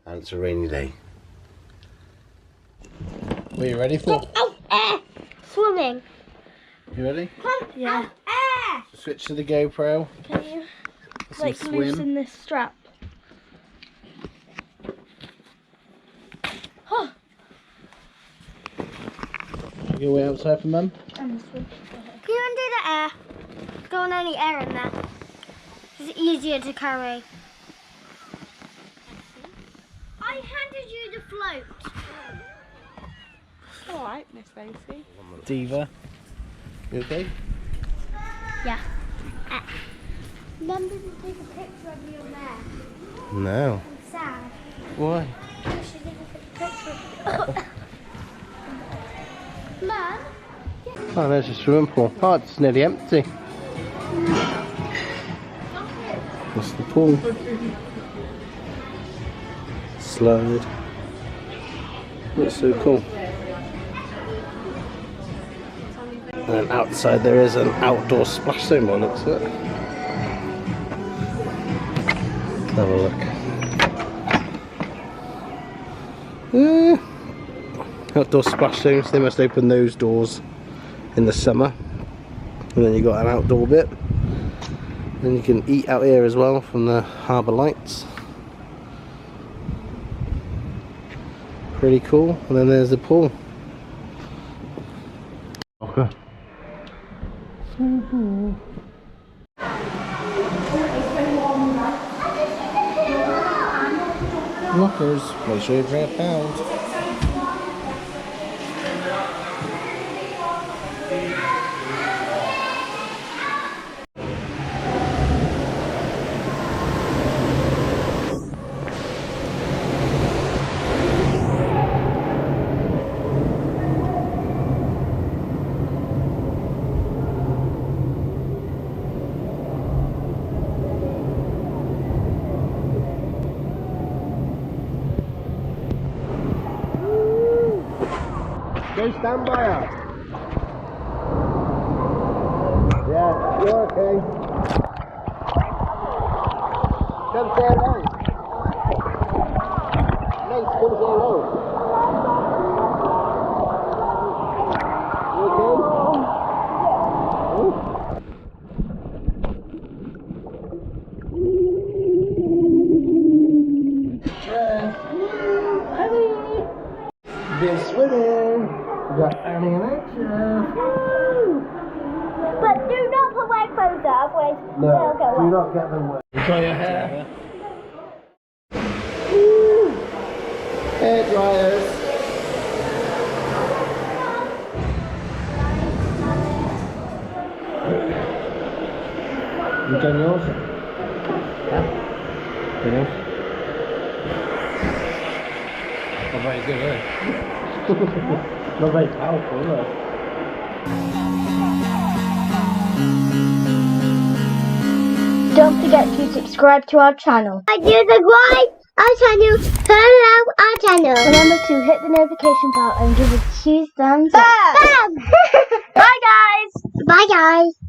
And it's a rainy day. What are you ready for? Swimming. You ready? Yeah. Switch to the GoPro. Can you Like loosen this strap? You go way outside for Mum? Can you undo the air? Don't want any air in there. It's easier to carry. I handed you the float. Alright, Miss Lacey. Diva. You okay? Yeah. Mum didn't take a picture of you there. No. I'm sad. Why? She didn't take a picture. Mum? Oh, there's a swimming pool. Oh, it's nearly empty. That's the pool. Slide. Looks so cool. And outside there is an outdoor splash zone by the looks of it. Have a look. Outdoor splash zones, they must open those doors in the summer. And then you got an outdoor bit. Then you can eat out here as well from the harbour lights. Pretty cool. And then there's the pool. Okay. So cool. Lockers, make sure you bring a pound. Go stand by her. Yeah, you're okay. Come say hello. Mate, come say hello. You okay? Been swimming. Got any action. But do not put wet clothes on, otherwise they'll get Do wet. not get them wet. Dry your hair. Hair dryers. You done yours? Yeah. Finished. Not very good, eh? Not very powerful, is it? Don't forget to subscribe to our channel. I do subscribe our channel. Turn on our channel. Remember to hit the notification bell and give it 2 thumbs up. Bye guys. Bye guys.